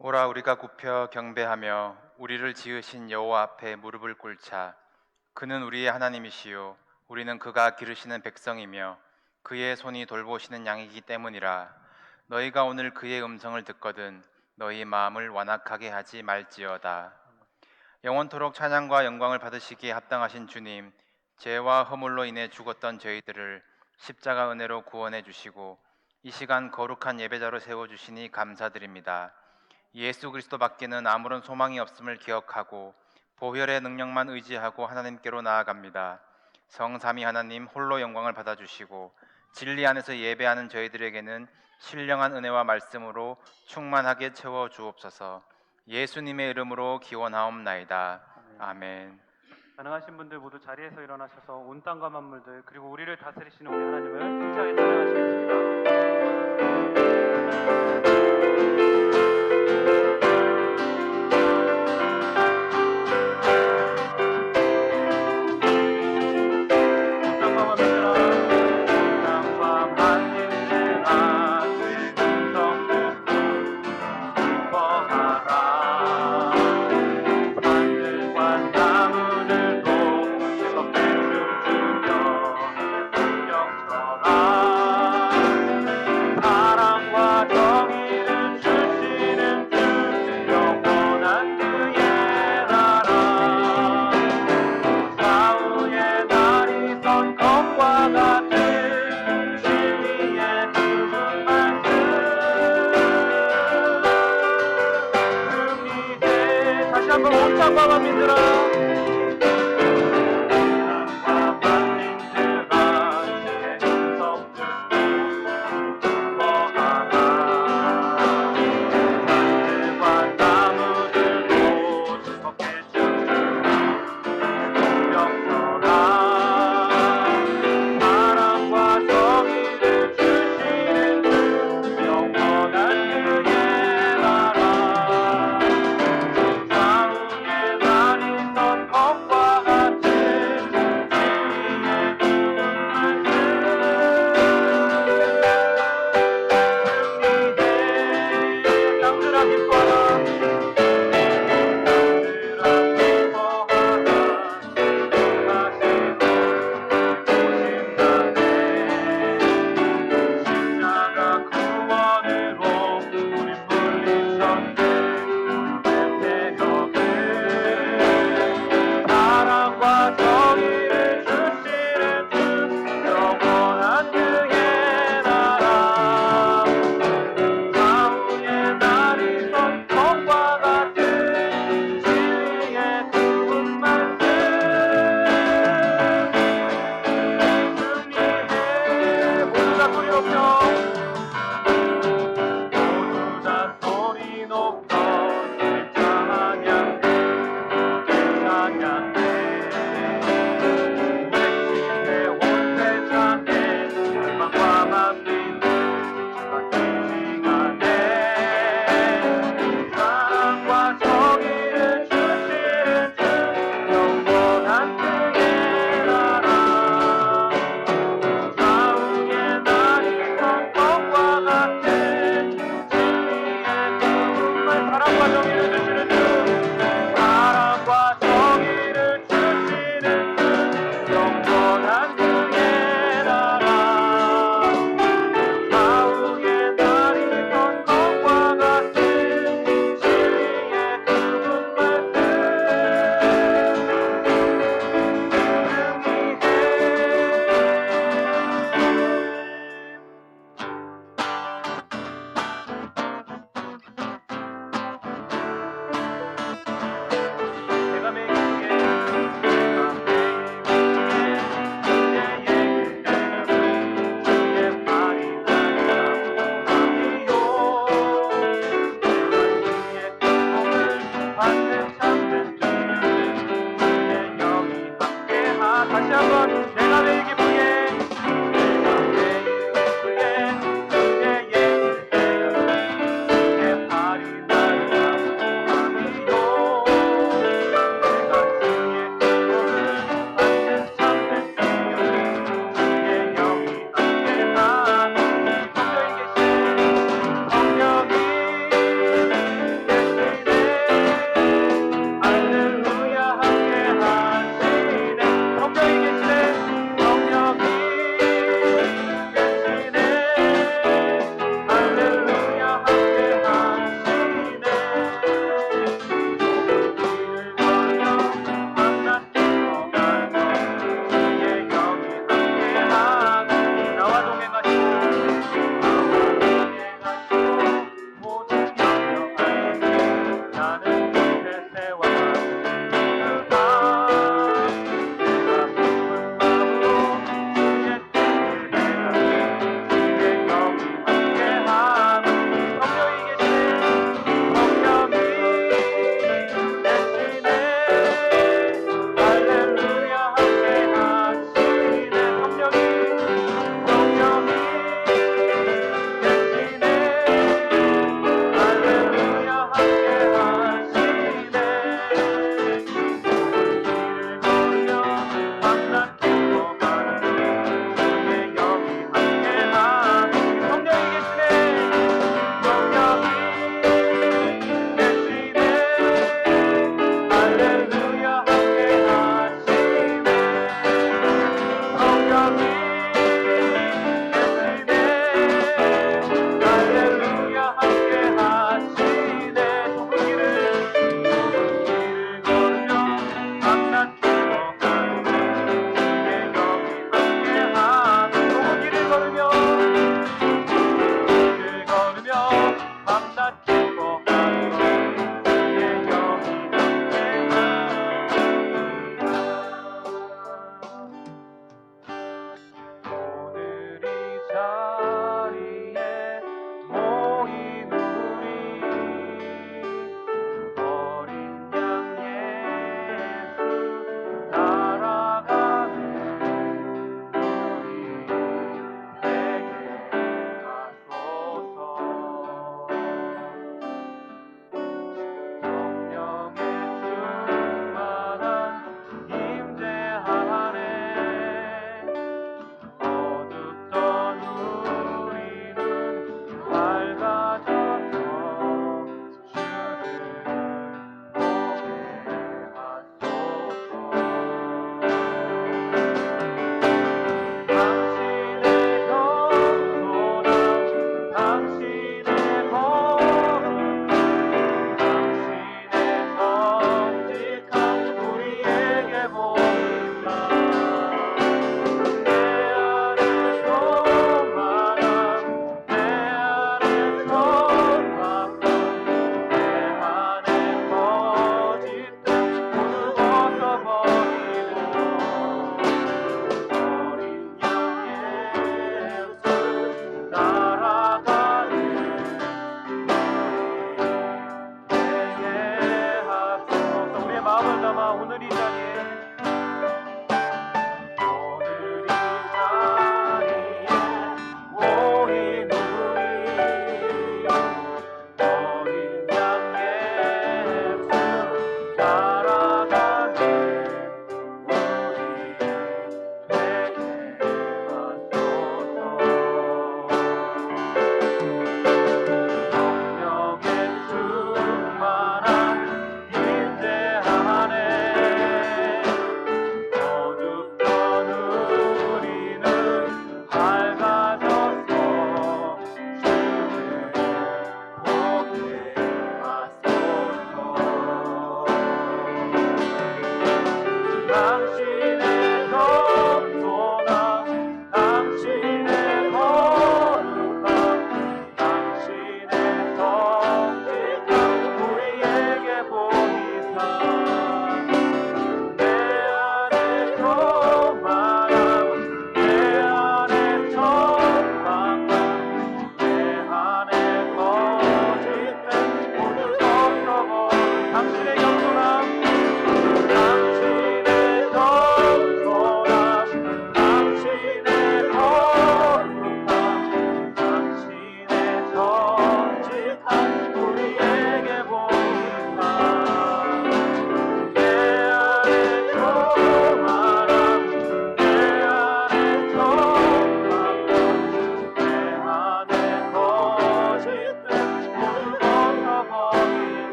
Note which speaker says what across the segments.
Speaker 1: 오라 우리가 굽혀 경배하며 우리를 지으신 여호와 앞에 무릎을 꿇자. 그는 우리의 하나님이시요 우리는 그가 기르시는 백성이며 그의 손이 돌보시는 양이기 때문이라. 너희가 오늘 그의 음성을 듣거든 너희 마음을 완악하게 하지 말지어다. 영원토록 찬양과 영광을 받으시기에 합당하신 주님, 죄와 허물로 인해 죽었던 저희들을 십자가 은혜로 구원해 주시고 이 시간 거룩한 예배자로 세워주시니 감사드립니다. 예수 그리스도밖에는 아무런 소망이 없음을 기억하고 보혈의 능력만 의지하고 하나님께로 나아갑니다. 성삼위 하나님 홀로 영광을 받아주시고 진리 안에서 예배하는 저희들에게는 신령한 은혜와 말씀으로 충만하게 채워 주옵소서. 예수님의 이름으로 기원하옵나이다. 아멘.
Speaker 2: 가능하신 분들 모두 자리에서 일어나셔서 온 땅과 만물들 그리고 우리를 다스리시는 우리 하나님을 힘차게 찬양하시겠습니다.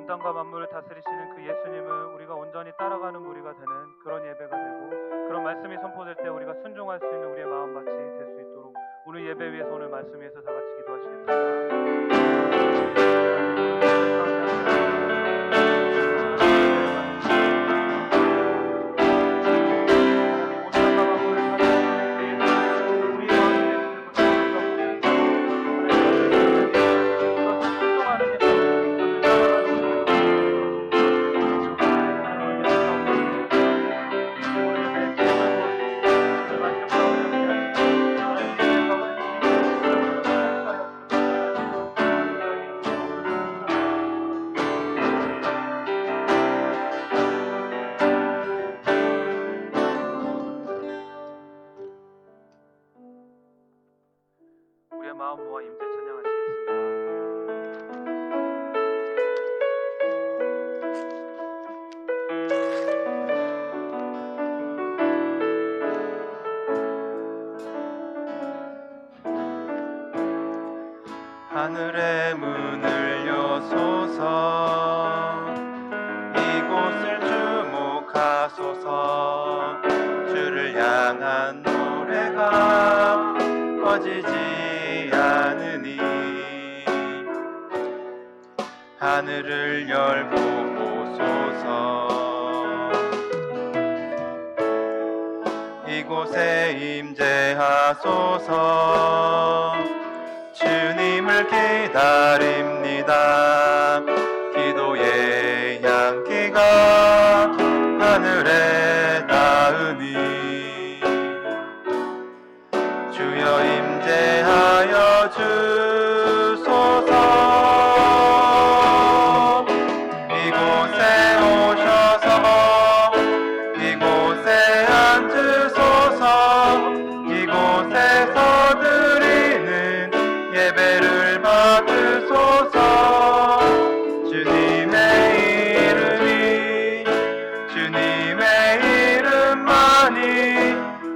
Speaker 2: 땅과 만물을 다스리시는 그 예수님을 우리가 온전히 따라가는 무리가 되는 그런 예배가 되고, 그런 말씀이 선포될 때 우리가 순종할 수 있는 우리의 마음밭이 될 수 있도록 오늘 예배 위해서, 오늘 말씀 위해서 다 같이 기도하시겠습니다. 우리의 마음 모아 임재 찬양하시겠습니다.
Speaker 1: 하늘의 문을 여소서, 이곳을 주목하소서. 주를 향한 노래가 꺼지지 않으니 하늘을 열고 보소서. 이곳에 임재하소서. 주님을 기다립니다. 기도의 향기가 하늘에 닿으니 주여 임재하여 주소서. 이곳에 오셔서 이곳에 앉으소서. 이곳에서 드리는 예배를 받으소서. 주님의 이름만이,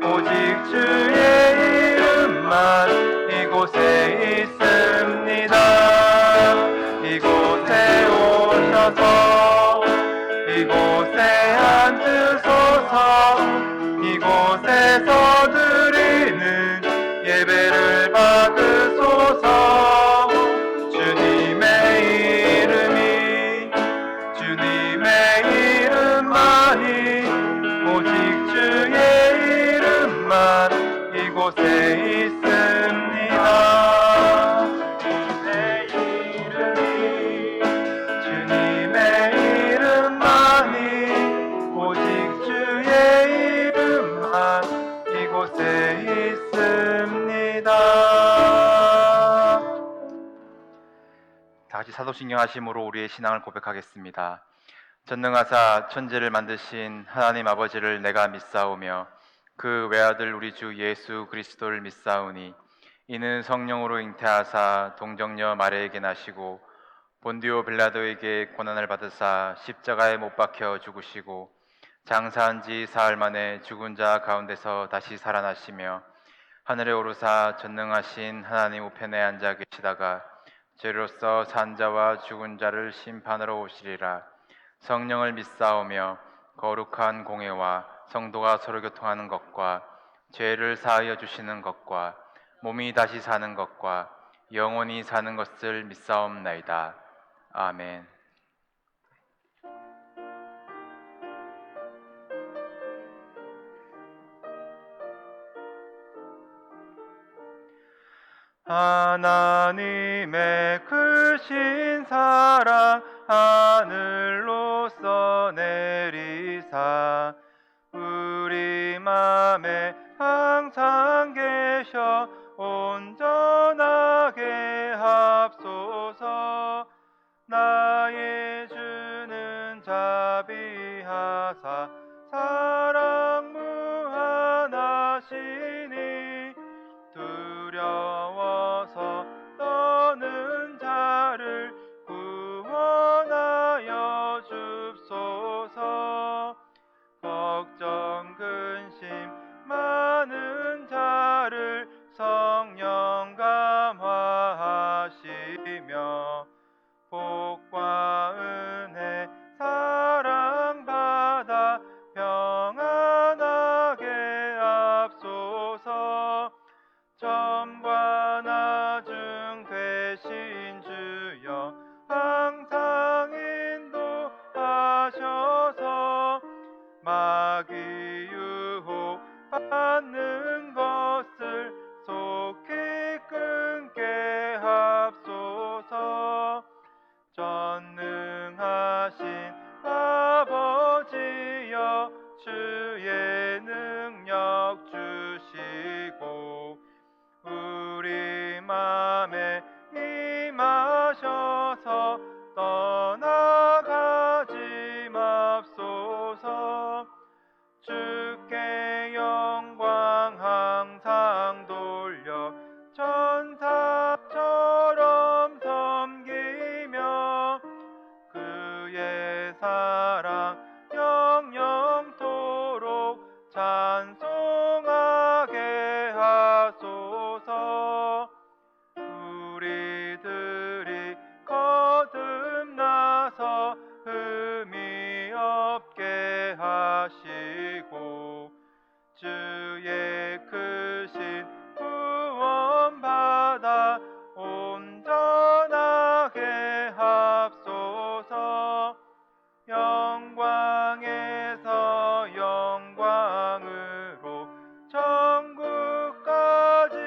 Speaker 1: 오직 주의 이름만 이곳에 있습니다. 이곳에 오셔서 이곳에 앉으소서. 이곳에서 드리는 예배를 받으소서. 주님의 이름만이, 오직 주의 이름만 이곳에 있습니다. 주님의 이름만이, 오직 주의 이름만 이곳에 있습니다. 다시 사도신경 하심으로 우리의 신앙을 고백하겠습니다. 전능하사 천지를 만드신 하나님 아버지를 내가 믿사오며 그 외아들 우리 주 예수 그리스도를 믿사오니 이는 성령으로 잉태하사 동정녀 마리아에게 나시고 본디오 빌라도에게 고난을 받으사 십자가에 못 박혀 죽으시고 장사한 지 사흘 만에 죽은 자 가운데서 다시 살아나시며 하늘에 오르사 전능하신 하나님 우편에 앉아 계시다가 죄로서 산 자와 죽은 자를 심판하러 오시리라. 성령을 믿사오며 거룩한 공회와 성도가 서로 교통하는 것과 죄를 사하여 주시는 것과 몸이 다시 사는 것과 영원히 사는 것을 믿사옵나이다. 아멘. 하나님의 크신 사랑 하늘로서 내리사 우리 맘에 항상 계셔 온전하게 합소서. 나의 주는 자비하사 사랑 무한하시니 두려워서 떠는 자를 구원하여 줍소서. 걱정 근심 많은 자를 성령 감화하시며 복과 염과 나중 되신 주여 항상 인도하셔서 마귀 유혹 받는 것을 속히 끊게 합소서. 전능하신 아버지여 주의 능력 주시고 우리 맘에 임하셔서 떠나가지 맙소서. 주께 영광 항상 돌려 천사처럼 섬기며 그의 사랑 영영토록 찬송하게 하소서. 우리들이 거듭나서 흠이 없게 하시고 주의 크신 구원받아 온전하게 합소서. 영광에서 영광으로 천국까지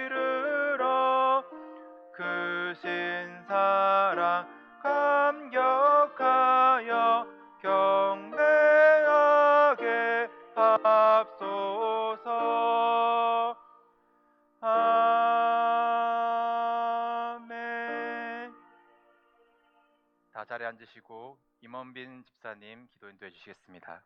Speaker 1: 이르러 크신 사랑 감격하여 경배하게 합소서. 아멘. 다 자리에 앉으시고 임원빈 집사님 기도 인도해 주시겠습니다.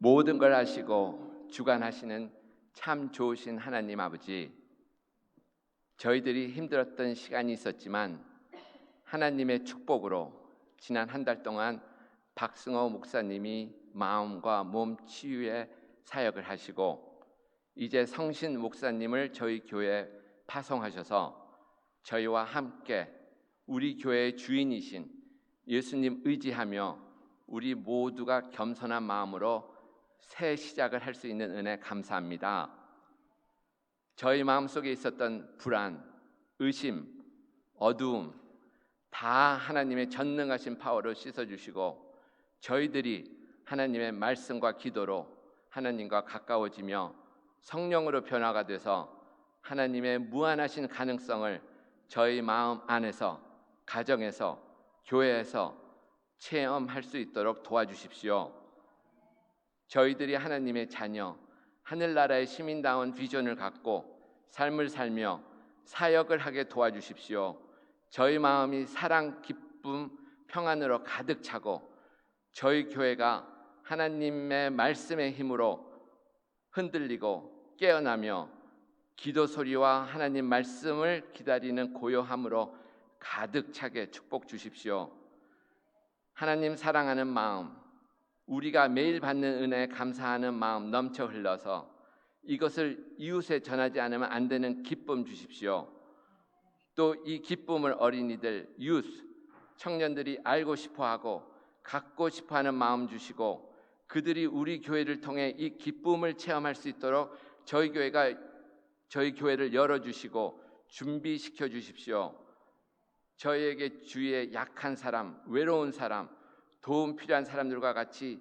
Speaker 3: 모든 걸 아시고 주관하시는 참 좋으신 하나님 아버지, 저희들이 힘들었던 시간이 있었지만 하나님의 축복으로 지난 한 달 동안 박승호 목사님이 마음과 몸 치유의 사역을 하시고 이제 성신 목사님을 저희 교회에 파송하셔서 저희와 함께 우리 교회의 주인이신 예수님 의지하며 우리 모두가 겸손한 마음으로 새 시작을 할 수 있는 은혜 감사합니다. 저희 마음속에 있었던 불안, 의심, 어두움 다 하나님의 전능하신 파워로 씻어주시고 저희들이 하나님의 말씀과 기도로 하나님과 가까워지며 성령으로 변화가 돼서 하나님의 무한하신 가능성을 저희 마음 안에서, 가정에서, 교회에서 체험할 수 있도록 도와주십시오. 저희들이 하나님의 자녀, 하늘나라의 시민다운 비전을 갖고 삶을 살며 사역을 하게 도와주십시오. 저희 마음이 사랑, 기쁨, 평안으로 가득 차고 저희 교회가 하나님의 말씀의 힘으로 흔들리고 깨어나며 기도 소리와 하나님 말씀을 기다리는 고요함으로 가득 차게 축복 주십시오. 하나님 사랑하는 마음, 우리가 매일 받는 은혜에 감사하는 마음 넘쳐 흘러서 이것을 이웃에 전하지 않으면 안 되는 기쁨 주십시오. 또 이 기쁨을 어린이들, 유스, 청년들이 알고 싶어하고 갖고 싶어하는 마음 주시고 그들이 우리 교회를 통해 이 기쁨을 체험할 수 있도록 저희 교회를 열어주시고 준비시켜 주십시오. 저희에게 주위에 약한 사람, 외로운 사람, 도움 필요한 사람들과 같이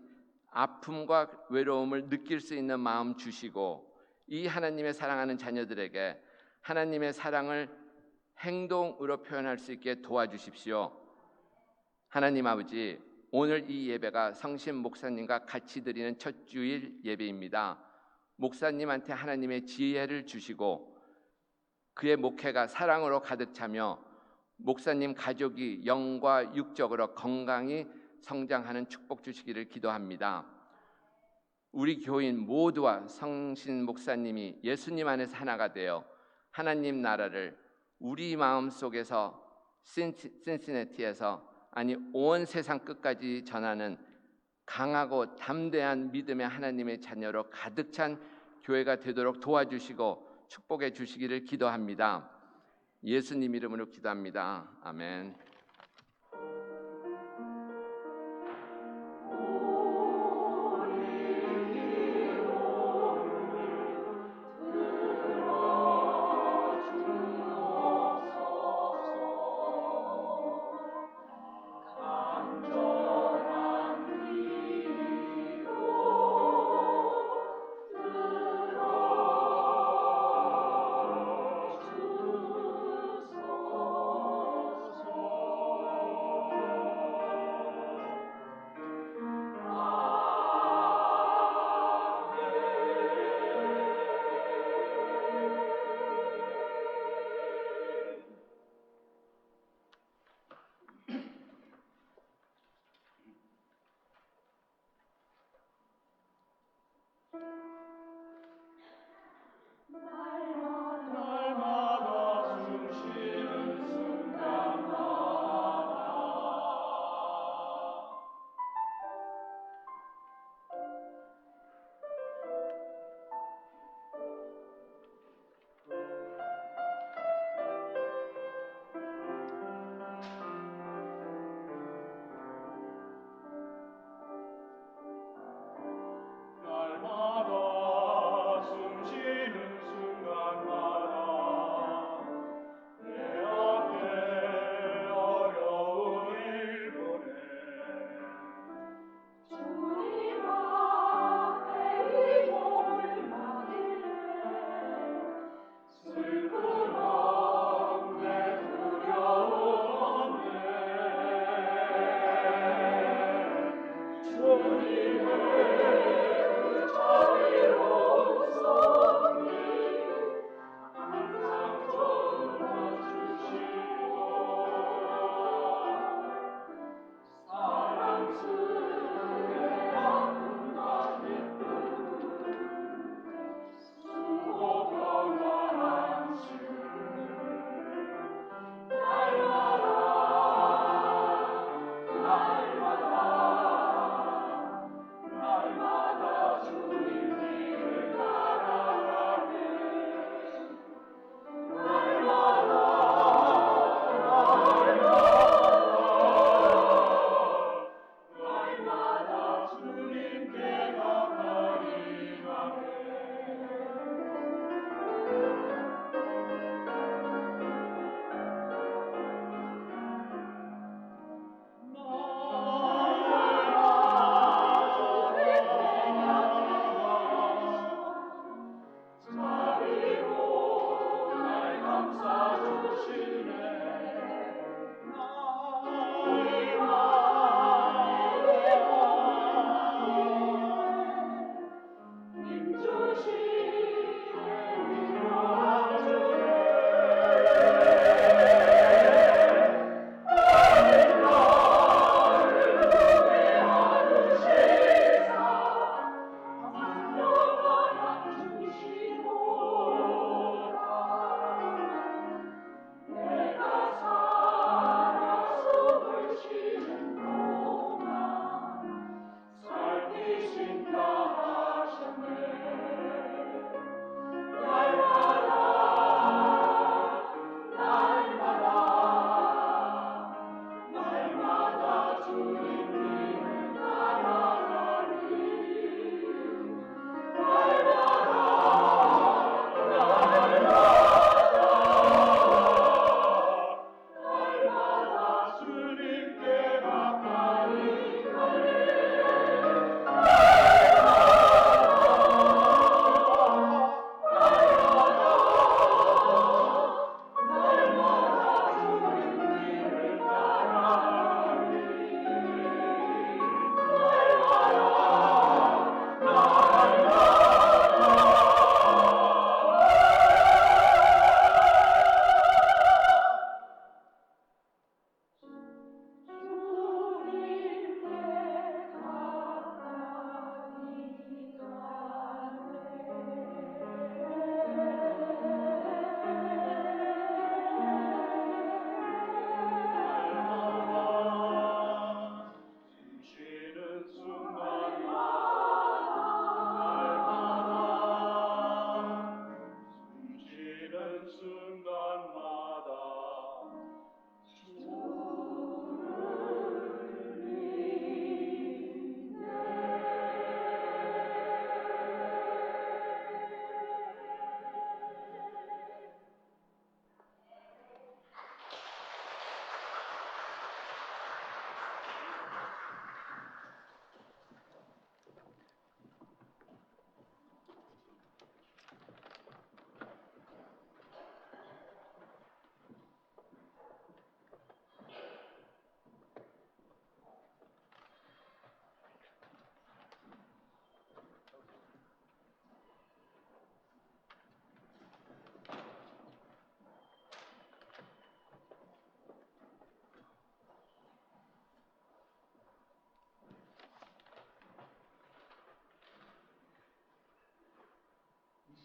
Speaker 3: 아픔과 외로움을 느낄 수 있는 마음 주시고 이 하나님의 사랑하는 자녀들에게 하나님의 사랑을 행동으로 표현할 수 있게 도와주십시오. 하나님 아버지, 오늘 이 예배가 성신 목사님과 같이 드리는 첫 주일 예배입니다. 목사님한테 하나님의 지혜를 주시고 그의 목회가 사랑으로 가득 차며 목사님 가족이 영과 육적으로 건강히 성장하는 축복 주시기를 기도합니다. 우리 교인 모두와 성신 목사님이 예수님 안에서 하나가 되어 하나님 나라를 우리 마음속에서 신시내티에서 아니 온 세상 끝까지 전하는 강하고 담대한 믿음의 하나님의 자녀로 가득 찬 교회가 되도록 도와주시고 축복해 주시기를 기도합니다. 예수님 이름으로 기도합니다. 아멘.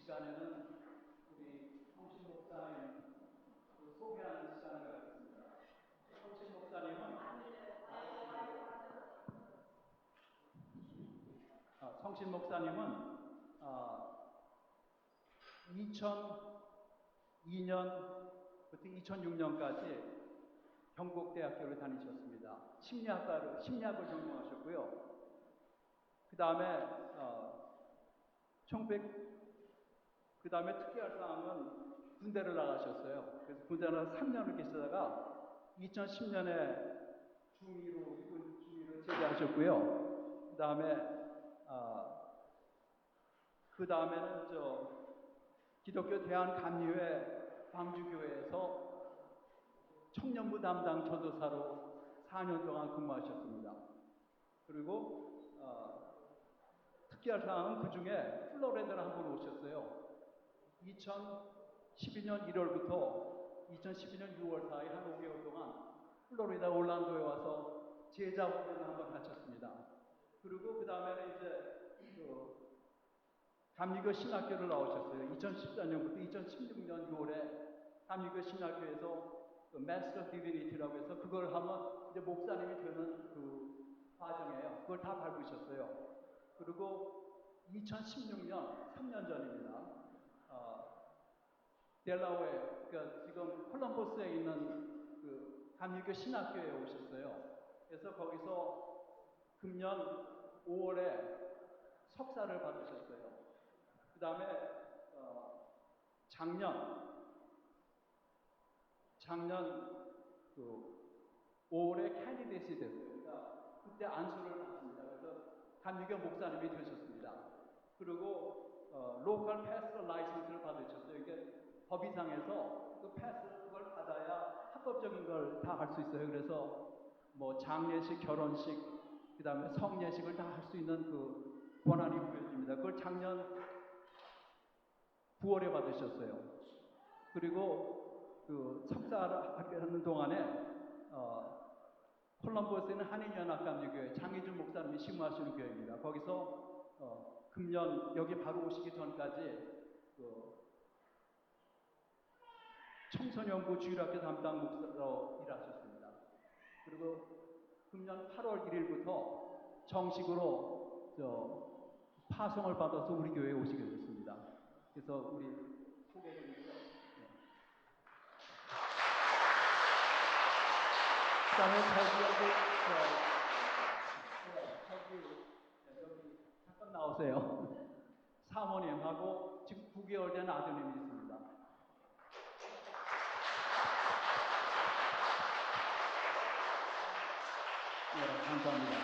Speaker 4: 시간에는 우리 성신 목사님 소개하는 시간을 갖겠습니다. 성신 목사님은 성신 목사님은 2002년부터 2006년까지 경북대학교를 다니셨습니다. 심리학을 전공하셨고요. 그 다음에 그 다음에 특이할 사항은 군대를 나가셨어요. 그래서 군대를 3년을 계시다가 2010년에 일본 중위를 제대하셨고요. 그 다음에는 기독교 대한감리회 광주교회에서 청년부 담당 전도사로 4년 동안 근무하셨습니다. 그리고 특이할 사항은 그 중에 플로리다를 한번 오셨어요. 2012년 1월부터 2012년 6월 사이 한 5개월 동안 플로리다 올란도에 와서 제자 훈련을 한번 하셨습니다. 그리고 그 다음에는 이제 감리교 신학교를 나오셨어요. 2014년부터 2016년 6월에 감리교 신학교에서 마스터 디비니티라고 해서 그걸 하면 이제 목사님이 되는 그 과정이에요. 그걸 다 밟으셨어요. 그리고 2016년 3년 전입니다. 델라웨어, 그러니까 지금 콜럼버스에 있는 그 감리교 신학교에 오셨어요. 그래서 거기서 금년 5월에 석사를 받으셨어요. 그 다음에 작년 그 5월에 캔디데이트 됐어요. 그러니까 그때 안수를 받습니다. 그래서 감리교 목사님이 되셨습니다. 그리고 로컬 패스터 라이선스를 받으셨어요. 이게 법의상에서 그 그걸 받아야 합법적인 걸 다 할 수 있어요. 그래서 뭐 장례식, 결혼식, 그 다음에 성례식을 다 할 수 있는 그 권한이 부여집니다. 그걸 작년 9월에 받으셨어요. 그리고 그 석사를 하는 동안에 콜럼버스에 있는 한인연합감리교회 장희준 목사님이 심무하시는 교회입니다. 거기서 금년 여기 바로 오시기 전까지 청소년부 주일학교 담당 목사로 일하셨습니다. 그리고 금년 8월 1일부터 정식으로 파송을 받아서 우리 교회에 오시게 됐습니다. 그래서 우리 소개해드리고요. 그 다음에 여기 잠깐 나오세요. 사모님하고 지금 9개월 된 아드님이 있습니다. 네, 감사합니다.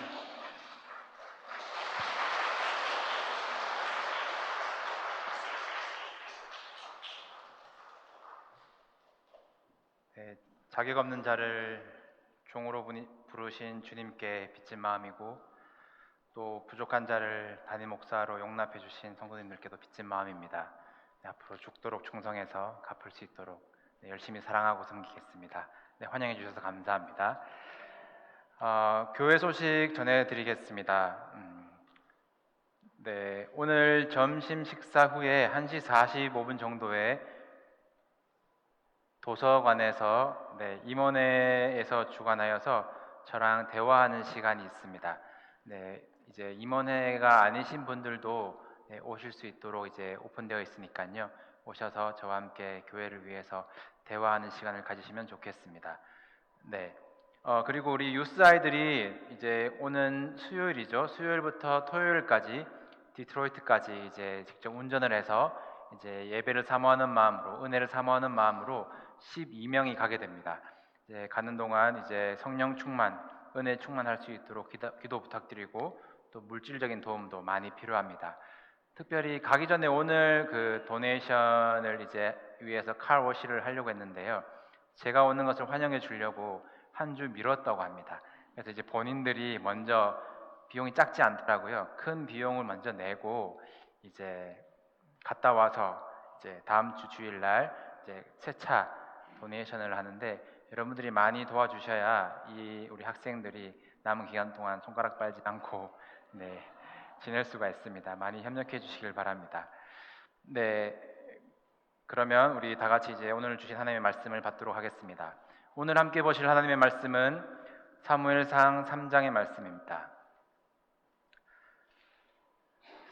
Speaker 1: 네, 자격 없는 자를 종으로 부르신 주님께 빚진 마음이고 또 부족한 자를 담임 목사로 용납해 주신 성도님들께도 빚진 마음입니다. 네, 앞으로 죽도록 충성해서 갚을 수 있도록 열심히 사랑하고 섬기겠습니다. 네, 환영해 주셔서 감사합니다. 교회 소식 전해드리겠습니다. 네, 오늘 점심 식사 후에 1시 45분 정도에 도서관에서 임원회에서 주관하여서 저랑 대화하는 시간이 있습니다. 네, 이제 임원회가 아니신 분들도 오실 수 있도록 이제 오픈되어 있으니까요. 오셔서 저와 함께 교회를 위해서 대화하는 시간을 가지시면 좋겠습니다. 네. 그리고 우리 유스 아이들이 이제 오는 수요일이죠. 수요일부터 토요일까지 디트로이트까지 이제 직접 운전을 해서 이제 예배를 사모하는 마음으로, 은혜를 사모하는 마음으로 12명이 가게 됩니다. 이제 가는 동안 이제 성령 충만, 은혜 충만할 수 있도록 기도 부탁드리고 또 물질적인 도움도 많이 필요합니다. 특별히 가기 전에 오늘 그 도네이션을 이제 위해서 칼워시를 하려고 했는데요. 제가 오는 것을 환영해 주려고 한 주 미뤘다고 합니다. 그래서 이제 본인들이 먼저 비용이 작지 않더라고요. 큰 비용을 먼저 내고 이제 갔다 와서 이제 다음 주 주일날 이제 세차 도네이션을 하는데 여러분들이 많이 도와주셔야 이 우리 학생들이 남은 기간 동안 손가락 빨지 않고 지낼 수가 있습니다. 많이 협력해 주시길 바랍니다. 네, 그러면 우리 다 같이 이제 오늘 주신 하나님의 말씀을 받도록 하겠습니다. 오늘 함께 보실 하나님의 말씀은 사무엘상 3장의 말씀입니다.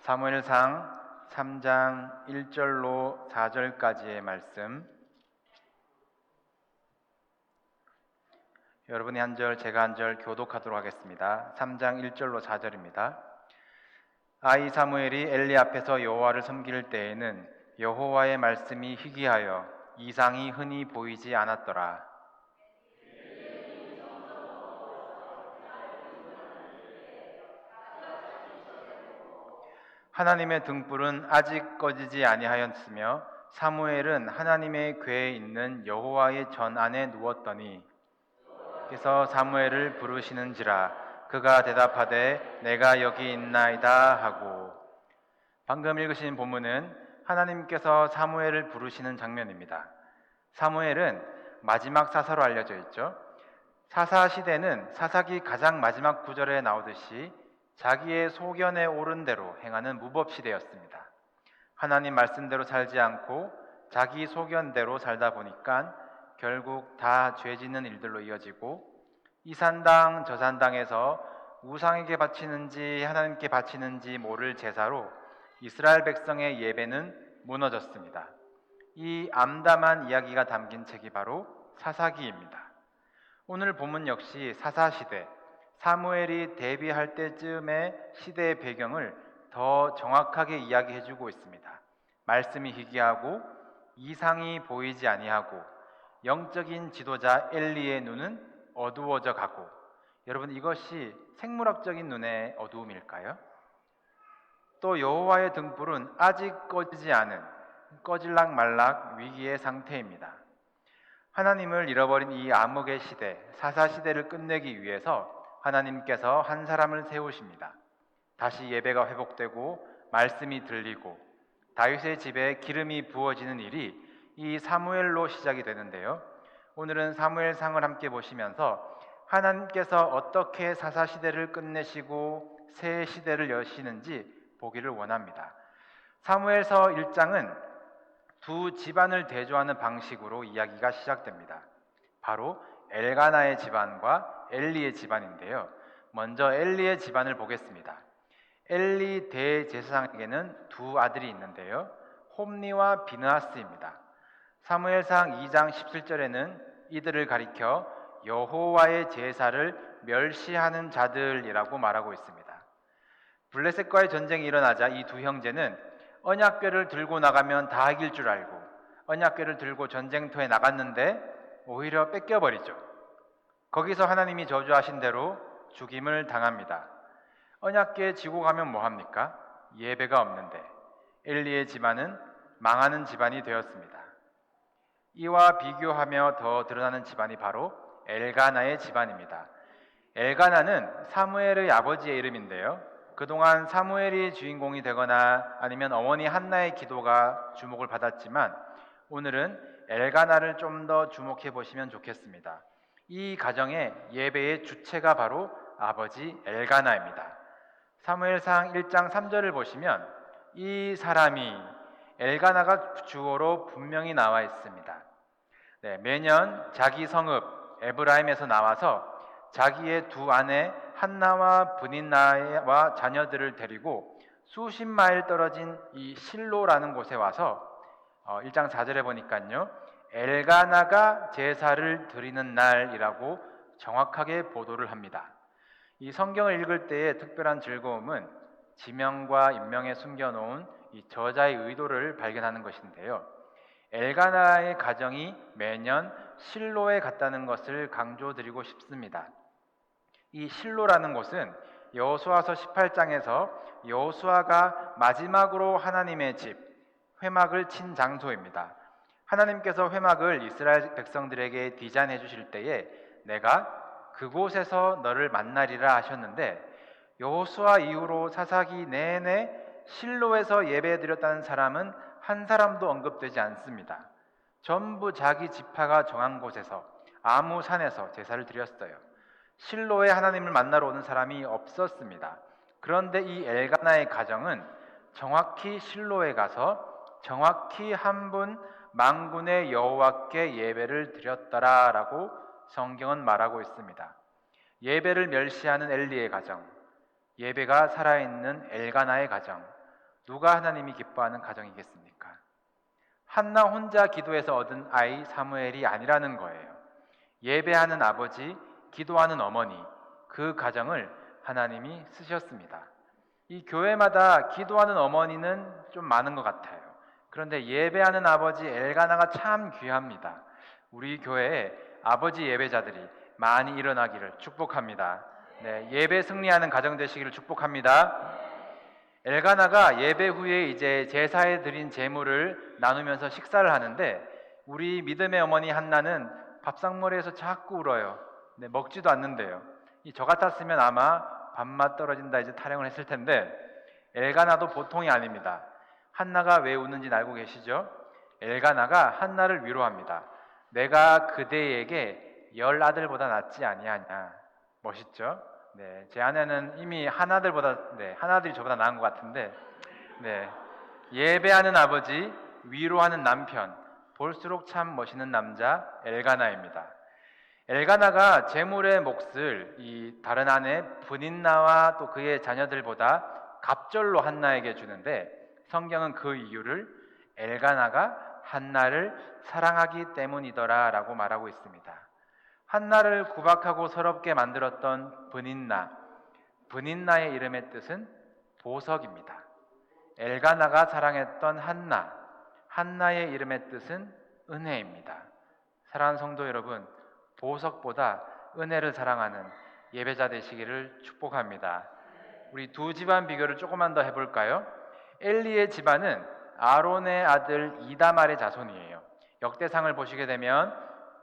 Speaker 1: 사무엘상 3장 1절로 4절까지의 말씀, 여러분이 한 절, 제가 한 절 교독하도록 하겠습니다. 3장 1절로 4절입니다. 아이 사무엘이 엘리 앞에서 여호와를 섬길 때에는 여호와의 말씀이 희귀하여 이상이 흔히 보이지 않았더라. 하나님의 등불은 아직 꺼지지 아니하였으며 사무엘은 하나님의 궤에 있는 여호와의 전 안에 누웠더니 그래서 사무엘을 부르시는지라 그가 대답하되 내가 여기 있나이다 하고. 방금 읽으신 본문은 하나님께서 사무엘을 부르시는 장면입니다. 사무엘은 마지막 사사로 알려져 있죠. 사사 시대는 사사기 가장 마지막 구절에 나오듯이 자기의 소견에 오른 대로 행하는 무법 시대였습니다. 하나님 말씀대로 살지 않고 자기 소견대로 살다 보니까 결국 다 죄 짓는 일들로 이어지고 이 산당 저 산당에서 우상에게 바치는지 하나님께 바치는지 모를 제사로 이스라엘 백성의 예배는 무너졌습니다. 이 암담한 이야기가 담긴 책이 바로 사사기입니다. 오늘 본문 역시 사사시대, 사무엘이 데뷔할 때쯤의 시대의 배경을 더 정확하게 이야기해주고 있습니다. 말씀이 희귀하고 이상이 보이지 아니하고 영적인 지도자 엘리의 눈은 어두워져 가고. 여러분, 이것이 생물학적인 눈의 어두움일까요? 또 여호와의 등불은 아직 꺼지지 않은 꺼질락 말락 위기의 상태입니다. 하나님을 잃어버린 이 암흑의 시대, 사사시대를 끝내기 위해서 하나님께서 한 사람을 세우십니다. 다시 예배가 회복되고 말씀이 들리고 다윗의 집에 기름이 부어지는 일이 이 사무엘로 시작이 되는데요. 오늘은 사무엘상을 함께 보시면서 하나님께서 어떻게 사사시대를 끝내시고 새 시대를 여시는지 보기를 원합니다. 사무엘서 1장은 두 집안을 대조하는 방식으로 이야기가 시작됩니다. 바로 엘가나의 집안과 엘리의 집안인데요. 먼저 엘리의 집안을 보겠습니다. 엘리 대제사장에게는 두 아들이 있는데요. 홈니와 비느하스입니다. 사무엘상 2장 17절에는 이들을 가리켜 여호와의 제사를 멸시하는 자들이라고 말하고 있습니다. 블레셋과의 전쟁이 일어나자 이 두 형제는 언약궤를 들고 나가면 다 이길 줄 알고 언약궤를 들고 전쟁터에 나갔는데 오히려 뺏겨버리죠. 거기서 하나님이 저주하신 대로 죽임을 당합니다. 언약궤 지고 가면 뭐합니까? 예배가 없는데. 엘리의 집안은 망하는 집안이 되었습니다. 이와 비교하며 더 드러나는 집안이 바로 엘가나의 집안입니다. 엘가나는 사무엘의 아버지의 이름인데요. 그동안 사무엘이 주인공이 되거나 아니면 어머니 한나의 기도가 주목을 받았지만 오늘은 엘가나를 좀 더 주목해 보시면 좋겠습니다. 이 가정의 예배의 주체가 바로 아버지 엘가나입니다. 사무엘상 1장 3절을 보시면 이 사람이 엘가나가 주어로 분명히 나와 있습니다. 매년 자기 성읍 에브라임에서 나와서 자기의 두 아내 한나와 브닌나와 자녀들을 데리고 수십 마일 떨어진 이 실로라는 곳에 와서 1장 4절에 보니까요, 엘가나가 제사를 드리는 날이라고 정확하게 보도를 합니다. 이 성경을 읽을 때의 특별한 즐거움은 지명과 인명에 숨겨놓은 이 저자의 의도를 발견하는 것인데요. 엘가나의 가정이 매년 실로에 갔다는 것을 강조드리고 싶습니다. 이 실로라는 곳은 여호수아서 18장에서 여호수아가 마지막으로 하나님의 집 회막을 친 장소입니다. 하나님께서 회막을 이스라엘 백성들에게 디자인해 주실 때에 내가 그곳에서 너를 만나리라 하셨는데 여호수아 이후로 사사기 내내 실로에서 예배드렸다는 사람은 한 사람도 언급되지 않습니다. 전부 자기 지파가 정한 곳에서 아무 산에서 제사를 드렸어요. 실로에 하나님을 만나러 오는 사람이 없었습니다. 그런데 이 엘가나의 가정은 정확히 실로에 가서 정확히 한 분 만군의 여호와께 예배를 드렸더라라고 성경은 말하고 있습니다. 예배를 멸시하는 엘리의 가정, 예배가 살아있는 엘가나의 가정, 누가 하나님이 기뻐하는 가정이겠습니까? 한나 혼자 기도해서 얻은 아이 사무엘이 아니라는 거예요. 예배하는 아버지, 기도하는 어머니, 그 가정을 하나님이 쓰셨습니다. 이 교회마다 기도하는 어머니는 좀 많은 것 같아요. 그런데 예배하는 아버지 엘가나가 참 귀합니다. 우리 교회에 아버지 예배자들이 많이 일어나기를 축복합니다. 네, 예배 승리하는 가정 되시기를 축복합니다. 엘가나가 예배 후에 이제 제사에 드린 제물을 나누면서 식사를 하는데 우리 믿음의 어머니 한나는 밥상머리에서 자꾸 울어요. 네, 먹지도 않는데요. 저 같았으면 아마 밥맛 떨어진다 이제 타령을 했을 텐데 엘가나도 보통이 아닙니다. 한나가 왜 우는지 알고 계시죠? 엘가나가 한나를 위로합니다. 내가 그대에게 10 아들보다 낫지 아니하냐. 멋있죠? 네, 제 아내는 이미 하나들이 저보다 나은 것 같은데, 네, 예배하는 아버지, 위로하는 남편, 볼수록 참 멋있는 남자 엘가나입니다. 엘가나가 제물의 몫을 이 다른 아내 브닌나와 또 그의 자녀들보다 갑절로 한나에게 주는데 성경은 그 이유를 엘가나가 한나를 사랑하기 때문이더라라고 말하고 있습니다. 한나를 구박하고 서럽게 만들었던 브닌나의 이름의 뜻은 보석입니다. 엘가나가 사랑했던 한나의 이름의 뜻은 은혜입니다. 사랑하는 성도 여러분, 보석보다 은혜를 사랑하는 예배자 되시기를 축복합니다. 우리 두 집안 비교를 조금만 더 해볼까요? 엘리의 집안은 아론의 아들 이다말의 자손이에요. 역대상을 보시게 되면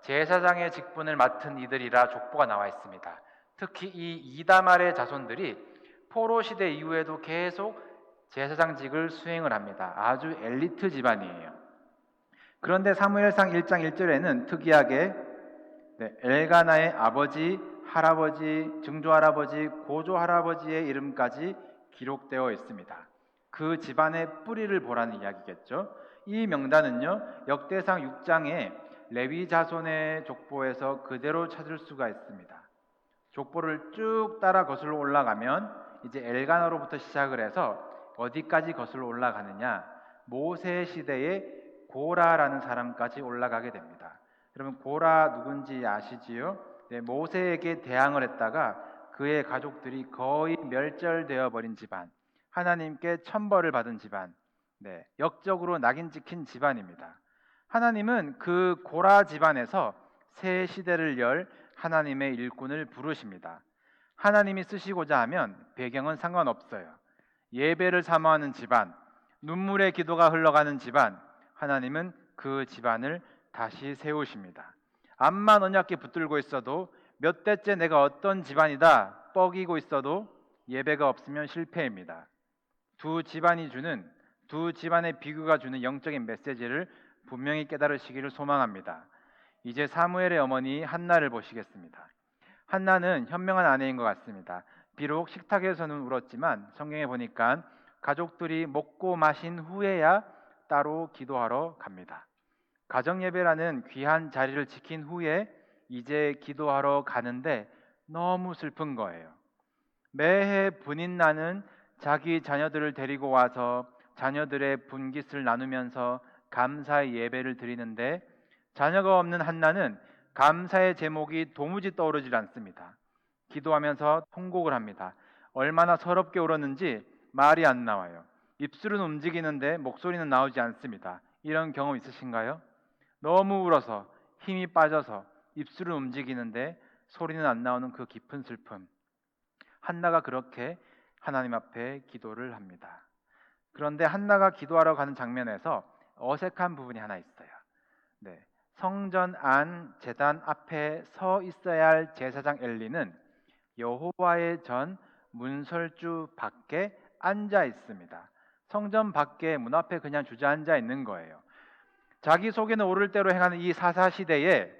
Speaker 1: 제사장의 직분을 맡은 이들이라 족보가 나와 있습니다. 특히 이 이다말의 자손들이 포로 시대 이후에도 계속 제사장직을 수행을 합니다. 아주 엘리트 집안이에요. 그런데 사무엘상 1장 1절에는 특이하게 엘가나의 아버지, 할아버지, 증조할아버지, 고조할아버지의 이름까지 기록되어 있습니다. 그 집안의 뿌리를 보라는 이야기겠죠. 이 명단은요, 역대상 6장에 레위 자손의 족보에서 그대로 찾을 수가 있습니다. 족보를 쭉 따라 거슬러 올라가면 이제 엘가나로부터 시작을 해서 어디까지 거슬러 올라가느냐, 모세 시대의 고라라는 사람까지 올라가게 됩니다. 여러분 고라 누군지 아시지요? 네, 모세에게 대항을 했다가 그의 가족들이 거의 멸절되어 버린 집안, 하나님께 천벌을 받은 집안, 네, 역적으로 낙인 찍힌 집안입니다. 하나님은 그 고라 집안에서 새 시대를 열 하나님의 일꾼을 부르십니다. 하나님이 쓰시고자 하면 배경은 상관없어요. 예배를 사모하는 집안, 눈물의 기도가 흘러가는 집안, 하나님은 그 집안을 다시 세우십니다. 암만 언약궤 붙들고 있어도 몇 대째 내가 어떤 집안이다 뻐기고 있어도 예배가 없으면 실패입니다. 두 집안의 비교가 주는 영적인 메시지를 분명히 깨달으시기를 소망합니다. 이제 사무엘의 어머니 한나를 보시겠습니다. 한나는 현명한 아내인 것 같습니다. 비록 식탁에서는 울었지만 성경에 보니까 가족들이 먹고 마신 후에야 따로 기도하러 갑니다. 가정예배라는 귀한 자리를 지킨 후에 이제 기도하러 가는데 너무 슬픈 거예요. 매해 분인나는 자기 자녀들을 데리고 와서 자녀들의 분깃을 나누면서 감사의 예배를 드리는데 자녀가 없는 한나는 감사의 제목이 도무지 떠오르질 않습니다. 기도하면서 통곡을 합니다. 얼마나 서럽게 울었는지 말이 안 나와요. 입술은 움직이는데 목소리는 나오지 않습니다. 이런 경험 있으신가요? 너무 울어서 힘이 빠져서 입술은 움직이는데 소리는 안 나오는 그 깊은 슬픔. 한나가 그렇게 하나님 앞에 기도를 합니다. 그런데 한나가 기도하러 가는 장면에서 어색한 부분이 하나 있어요. 네, 성전 안 제단 앞에 서 있어야 할 제사장 엘리는 여호와의 전 문설주 밖에 앉아 있습니다. 성전 밖에 문 앞에 그냥 주저앉아 있는 거예요. 자기 속에는 오를 대로 행하는 이 사사시대에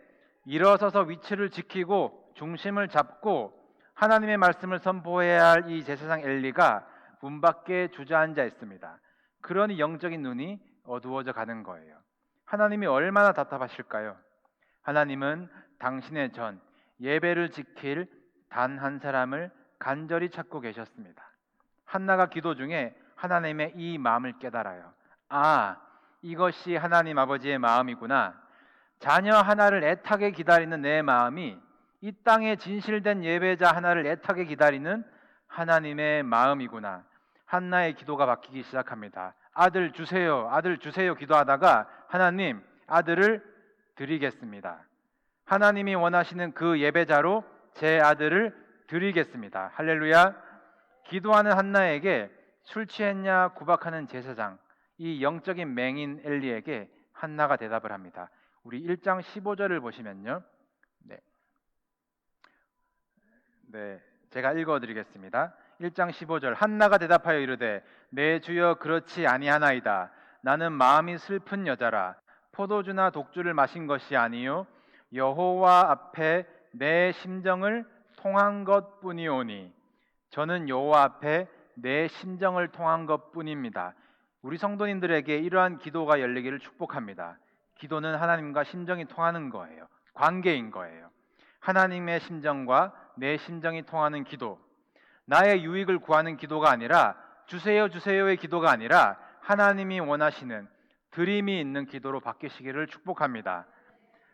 Speaker 1: 일어서서 위치를 지키고 중심을 잡고 하나님의 말씀을 선포해야 할 이 제사장 엘리가 문 밖에 주저앉아 있습니다. 그러니 영적인 눈이 어두워져 가는 거예요. 하나님이 얼마나 답답하실까요? 하나님은 당신의 전 예배를 지킬 단 한 사람을 간절히 찾고 계셨습니다. 한나가 기도 중에 하나님의 이 마음을 깨달아요. 아, 이것이 하나님 아버지의 마음이구나. 자녀 하나를 애타게 기다리는 내 마음이 이 땅에 진실된 예배자 하나를 애타게 기다리는 하나님의 마음이구나. 한나의 기도가 바뀌기 시작합니다. 아들 주세요, 아들 주세요 기도하다가 하나님 아들을 드리겠습니다. 하나님이 원하시는 그 예배자로 제 아들을 드리겠습니다. 할렐루야. 기도하는 한나에게 술 취했냐 구박하는 제사장, 이 영적인 맹인 엘리에게 한나가 대답을 합니다. 우리 1장 15절을 보시면요. 네, 제가 읽어드리겠습니다. 1장 15절 한나가 대답하여 이르되 내 주여 그렇지 아니하나이다. 나는 마음이 슬픈 여자라. 포도주나 독주를 마신 것이 아니요 여호와 앞에 내 심정을 통한 것뿐이오니. 저는 여호와 앞에 내 심정을 통한 것뿐입니다. 우리 성도님들에게 이러한 기도가 열리기를 축복합니다. 기도는 하나님과 심정이 통하는 거예요. 관계인 거예요. 하나님의 심정과 내 심정이 통하는 기도, 나의 유익을 구하는 기도가 아니라 주세요 주세요의 기도가 아니라 하나님이 원하시는 드림이 있는 기도로 바뀌시기를 축복합니다.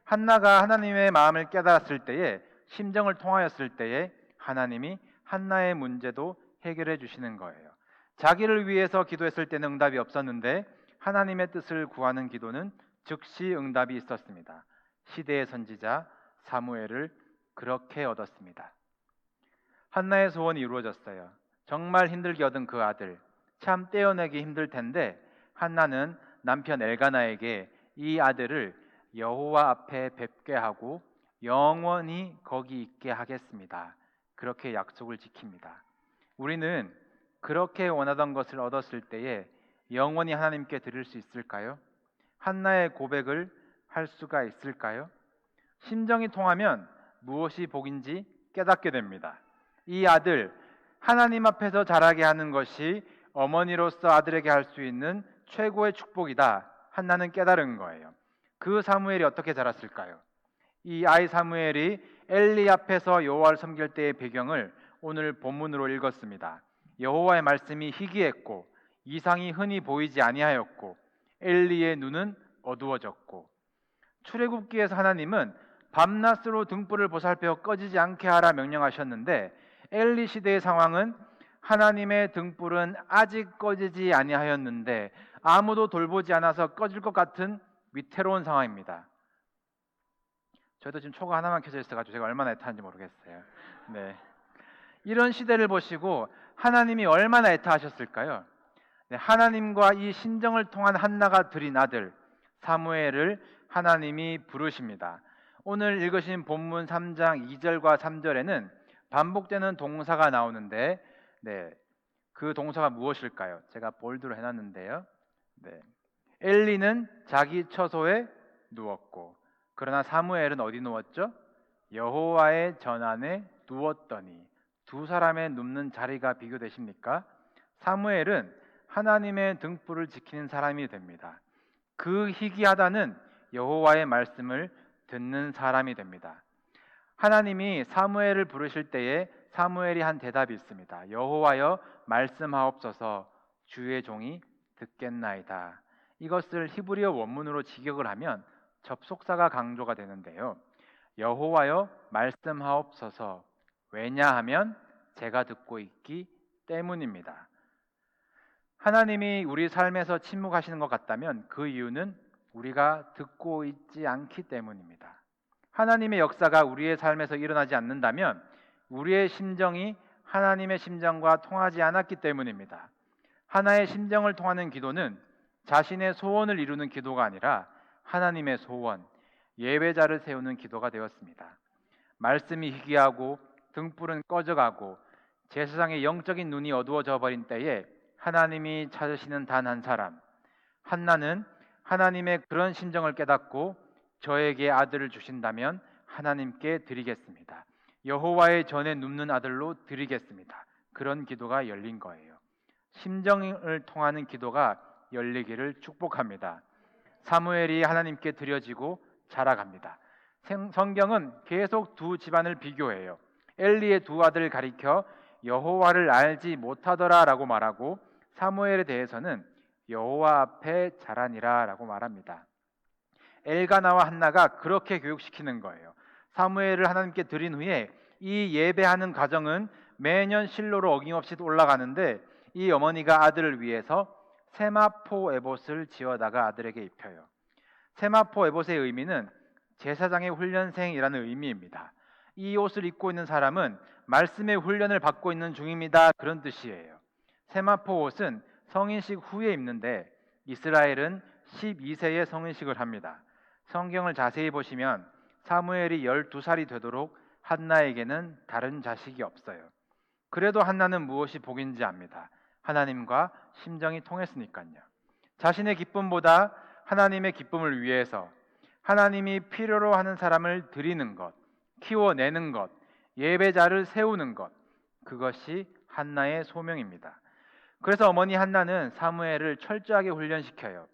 Speaker 1: 한나가 하나님의 마음을 깨달았을 때에, 심정을 통하였을 때에 하나님이 한나의 문제도 해결해 주시는 거예요. 자기를 위해서 기도했을 때는 응답이 없었는데 하나님의 뜻을 구하는 기도는 즉시 응답이 있었습니다. 시대의 선지자 사무엘을 그렇게 얻었습니다. 한나의 소원이 이루어졌어요. 정말 힘들게 얻은 그 아들, 참 떼어내기 힘들 텐데 한나는 남편 엘가나에게 이 아들을 여호와 앞에 뵙게 하고 영원히 거기 있게 하겠습니다. 그렇게 약속을 지킵니다. 우리는 그렇게 원하던 것을 얻었을 때에 영원히 하나님께 드릴 수 있을까요? 한나의 고백을 할 수가 있을까요? 심정이 통하면 무엇이 복인지 깨닫게 됩니다. 이 아들, 하나님 앞에서 자라게 하는 것이 어머니로서 아들에게 할 수 있는 최고의 축복이다. 한나는 깨달은 거예요. 그 사무엘이 어떻게 자랐을까요? 이 아이 사무엘이 엘리 앞에서 여호와를 섬길 때의 배경을 오늘 본문으로 읽었습니다. 여호와의 말씀이 희귀했고 이상이 흔히 보이지 아니하였고 엘리의 눈은 어두워졌고, 출애굽기에서 하나님은 밤낮으로 등불을 보살펴 꺼지지 않게 하라 명령하셨는데 엘리 시대의 상황은 하나님의 등불은 아직 꺼지지 아니하였는데 아무도 돌보지 않아서 꺼질 것 같은 위태로운 상황입니다. 저희도 지금 초가 하나만 켜져 있어가지고 제가 얼마나 애타한지 모르겠어요. 네, 이런 시대를 보시고 하나님이 얼마나 애타하셨을까요? 네, 하나님과 이 심정을 통한 한나가 드린 아들 사무엘을 하나님이 부르십니다. 오늘 읽으신 본문 3장 2절과 3절에는 반복되는 동사가 나오는데, 그 동사가 무엇일까요? 제가 볼드로 해놨는데요. 엘리는 자기 처소에 누웠고, 그러나 사무엘은 어디 누웠죠? 여호와의 전안에 누웠더니. 두 사람의 눕는 자리가 비교되십니까? 사무엘은 하나님의 등불을 지키는 사람이 됩니다. 그 희귀하다는 여호와의 말씀을 듣는 사람이 됩니다. 하나님이 사무엘을 부르실 때에 사무엘이 한 대답이 있습니다. 여호와여 말씀하옵소서, 주의 종이 듣겠나이다. 이것을 히브리어 원문으로 직역을 하면 접속사가 강조가 되는데요. 여호와여 말씀하옵소서, 왜냐하면 제가 듣고 있기 때문입니다. 하나님이 우리 삶에서 침묵하시는 것 같다면 그 이유는 우리가 듣고 있지 않기 때문입니다. 하나님의 역사가 우리의 삶에서 일어나지 않는다면 우리의 심정이 하나님의 심정과 통하지 않았기 때문입니다. 하나의 심정을 통하는 기도는 자신의 소원을 이루는 기도가 아니라 하나님의 소원, 예배자를 세우는 기도가 되었습니다. 말씀이 희귀하고 등불은 꺼져가고 제사장의 영적인 눈이 어두워져 버린 때에 하나님이 찾으시는 단 한 사람, 한나는 하나님의 그런 심정을 깨닫고 저에게 아들을 주신다면 하나님께 드리겠습니다. 여호와의 전에 눕는 아들로 드리겠습니다. 그런 기도가 열린 거예요. 심정을 통하는 기도가 열리기를 축복합니다. 사무엘이 하나님께 드려지고 자라갑니다. 성경은 계속 두 집안을 비교해요. 엘리의 두 아들을 가리켜 여호와를 알지 못하더라라고 말하고, 사무엘에 대해서는 여호와 앞에 자라니라라고 말합니다. 엘가나와 한나가 그렇게 교육시키는 거예요. 사무엘을 하나님께 드린 후에 이 예배하는 가정은 매년 실로로 어김없이 올라가는데, 이 어머니가 아들을 위해서 세마포 에봇을 지어다가 아들에게 입혀요. 세마포 에봇의 의미는 제사장의 훈련생이라는 의미입니다. 이 옷을 입고 있는 사람은 말씀의 훈련을 받고 있는 중입니다, 그런 뜻이에요. 세마포 옷은 성인식 후에 입는데 이스라엘은 12세에 성인식을 합니다. 성경을 자세히 보시면 사무엘이 12살이 되도록 한나에게는 다른 자식이 없어요. 그래도 한나는 무엇이 복인지 압니다. 하나님과 심정이 통했으니까요. 자신의 기쁨보다 하나님의 기쁨을 위해서 하나님이 필요로 하는 사람을 드리는 것, 키워내는 것, 예배자를 세우는 것, 그것이 한나의 소명입니다. 그래서 어머니 한나는 사무엘을 철저하게 훈련시켜요.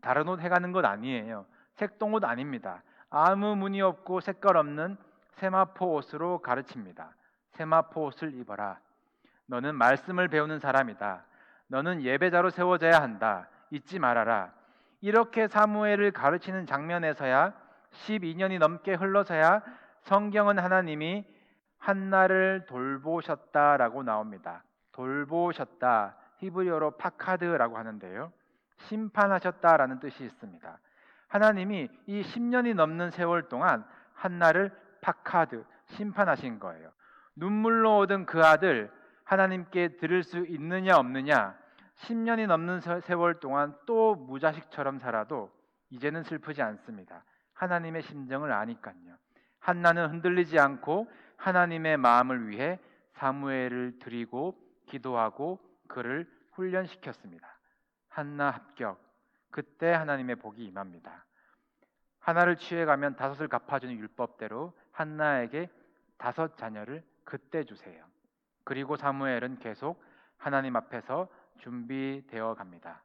Speaker 1: 다른 옷 해가는 것 아니에요. 색동옷 아닙니다. 아무 무늬 없고 색깔 없는 세마포 옷으로 가르칩니다. 세마포 옷을 입어라. 너는 말씀을 배우는 사람이다. 너는 예배자로 세워져야 한다. 잊지 말아라. 이렇게 사무엘을 가르치는 장면에서야 12년이 넘게 흘러서야 성경은 하나님이 한나를 돌보셨다라고 나옵니다. 돌보셨다, 히브리어로 파카드라고 하는데요, 심판하셨다라는 뜻이 있습니다. 하나님이 이 10년이 넘는 세월 동안 한나를 파카드, 심판하신 거예요. 눈물로 얻은 그 아들 하나님께 드릴 수 있느냐 없느냐, 10년이 넘는 세월 동안 또 무자식처럼 살아도 이제는 슬프지 않습니다. 하나님의 심정을 아니까요. 한나는 흔들리지 않고 하나님의 마음을 위해 사무엘을 드리고 기도하고 그를 훈련시켰습니다. 한나 합격. 그때 하나님의 복이 임합니다. 하나를 취해가면 5을 갚아주는 율법대로 한나에게 5 자녀를 그때 주세요. 그리고 사무엘은 계속 하나님 앞에서 준비되어 갑니다.